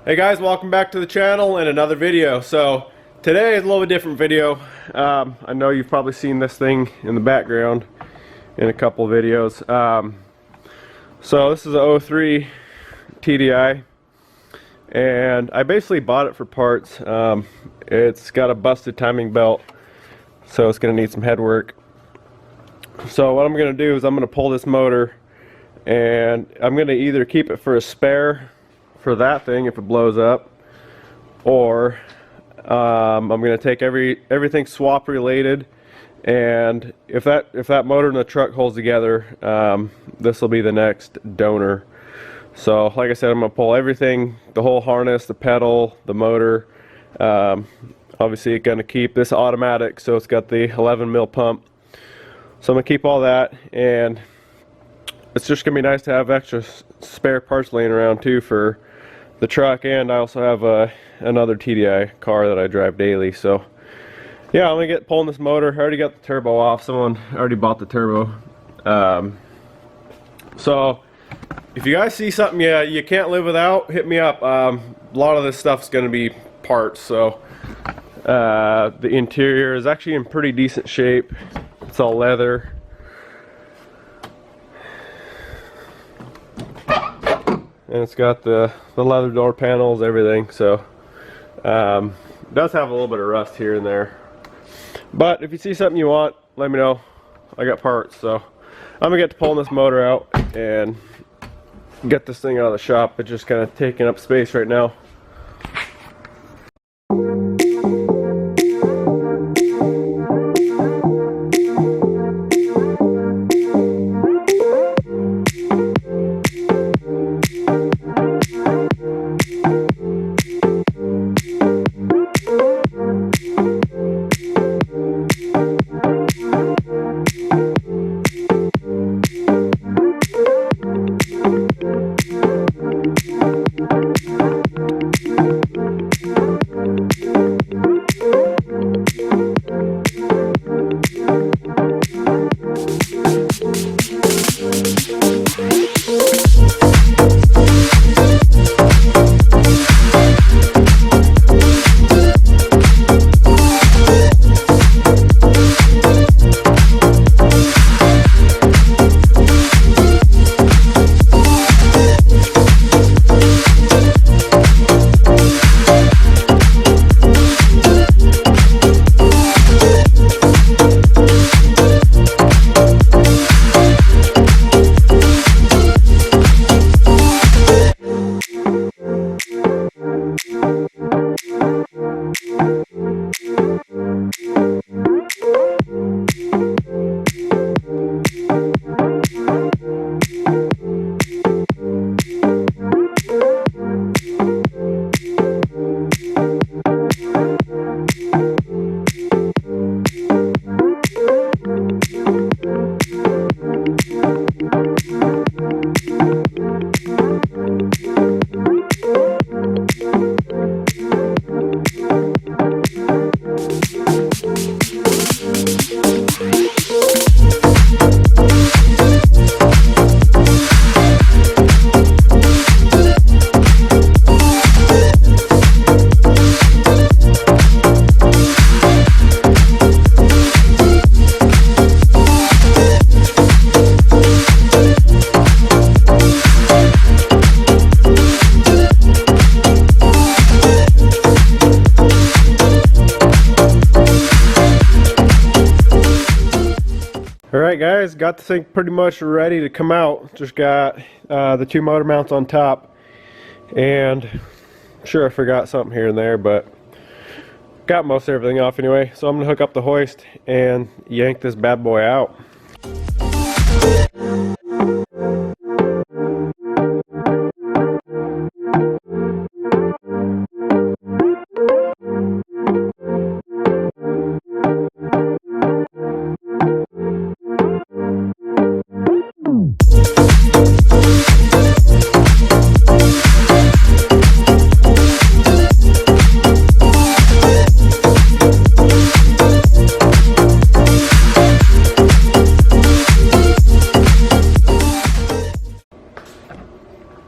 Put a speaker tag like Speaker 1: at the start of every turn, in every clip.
Speaker 1: Hey guys, welcome back to the channel and another video. So today is a little bit different video. I know you've probably seen this thing in the background in a couple of videos. So this is a 03 TDI, and I basically bought it for parts. It's got a busted timing belt, so it's going to need some head work. So what I'm going to do is I'm going to pull this motor, and I'm going to either keep it for a spare for that thing if it blows up, or I'm going to take everything swap related, and if that motor and the truck holds together, this will be the next donor. So like I said, I'm going to pull everything, the whole harness, the pedal, the motor. Obviously it's going to keep this automatic, so it's got the 11 mil pump, so I'm going to keep all that, and it's just going to be nice to have extra spare parts laying around too for the truck. And I also have another TDI car that I drive daily. So yeah, I'm gonna get pulling this motor. I already got the turbo off. Someone already bought the turbo. So if you guys see something you can't live without, hit me up. A lot of this stuff's gonna be parts. So the interior is actually in pretty decent shape. It's all leather. And it's got the leather door panels, everything. So it does have a little bit of rust here and there, but if you see something you want, let me know. I got parts. So I'm gonna get to pulling this motor out and get this thing out of the shop. It's just kind of taking up space right now. Alright guys, got the thing pretty much ready to come out. Just got the two motor mounts on top, and I'm sure I forgot something here and there, but got most everything off anyway. So I'm going to hook up the hoist and yank this bad boy out.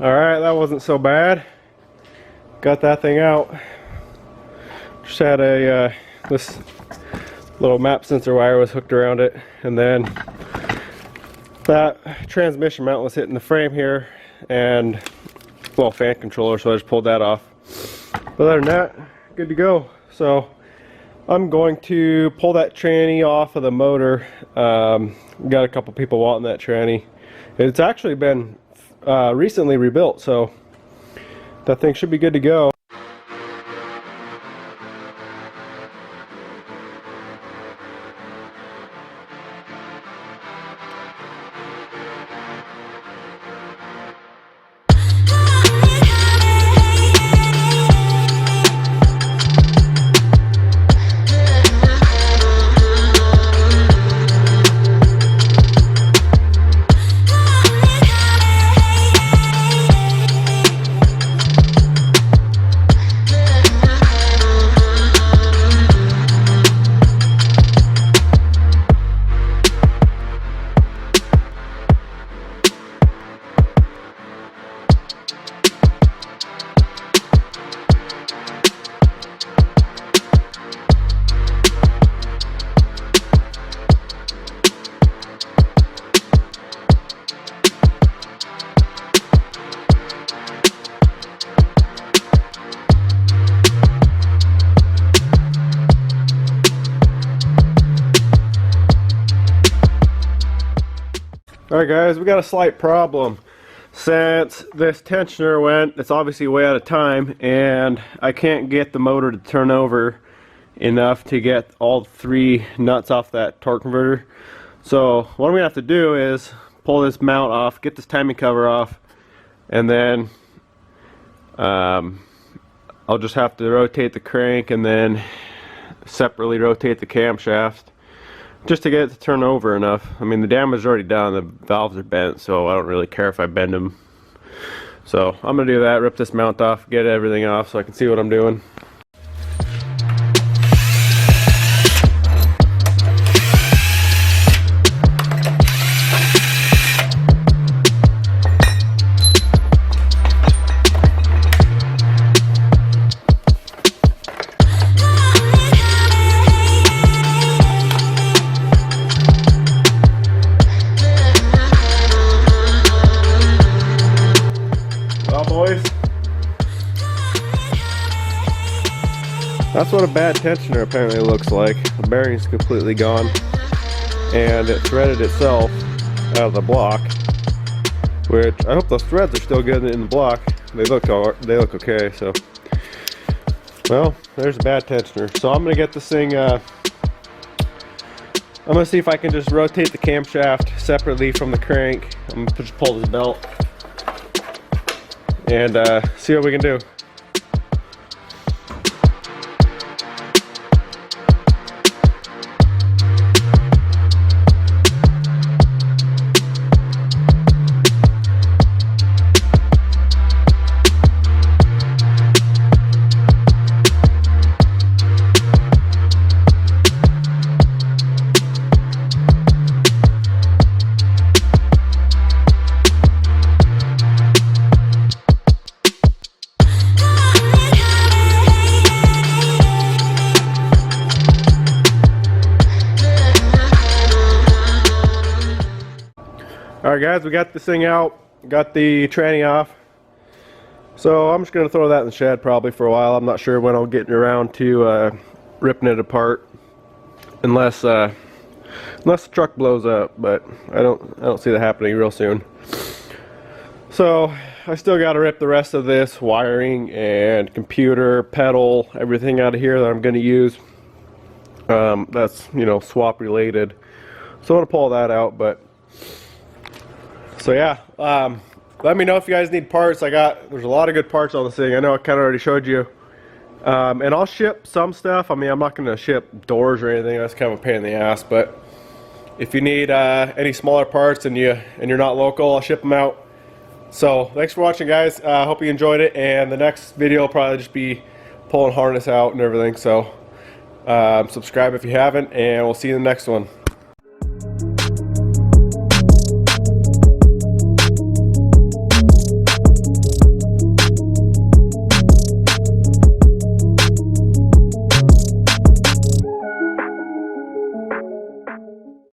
Speaker 1: Alright, that wasn't so bad. got that thing out. Just had a this little map sensor wire was hooked around it, and then that transmission mount was hitting the frame here, and well, fan controller, so I just pulled that off. But other than that, good to go. So I'm going to pull that tranny off of the motor. Got a couple people wanting that tranny. It's actually been recently rebuilt, so that thing should be good to go. Alright guys, we got a slight problem. Since this tensioner went, it's obviously way out of time, and I can't get the motor to turn over enough to get all 3 nuts off that torque converter. So what I'm going to have to do is pull this mount off, get this timing cover off, and then I'll just have to rotate the crank and then separately rotate the camshaft just to get it to turn over enough. I mean, the damage is already done, the valves are bent, so I don't really care if I bend them. So I'm going to do that, rip this mount off, get everything off so I can see what I'm doing. That's what a bad tensioner apparently looks like. The bearing's completely gone, and it threaded itself out of the block, which I hope those threads are still good in the block. They look okay. So, well, there's a bad tensioner. So I'm gonna get this thing. I'm gonna see if I can just rotate the camshaft separately from the crank. I'm gonna just pull this belt and see what we can do. Alright guys, we got this thing out, got the tranny off, so I'm just going to throw that in the shed probably for a while. I'm not sure when I'll get around to ripping it apart, unless the truck blows up, but I don't see that happening real soon. So I still got to rip the rest of this wiring and computer, pedal, everything out of here that I'm going to use. That's, you know, swap related, so I want to pull that out. But so yeah, let me know if you guys need parts. There's a lot of good parts on this thing. I know I kind of already showed you. And I'll ship some stuff. I mean, I'm not going to ship doors or anything. That's kind of a pain in the ass. But if you need any smaller parts and you're not local, I'll ship them out. So thanks for watching, guys. Hope you enjoyed it. And the next video will probably just be pulling harness out and everything. So subscribe if you haven't, and we'll see you in the next one.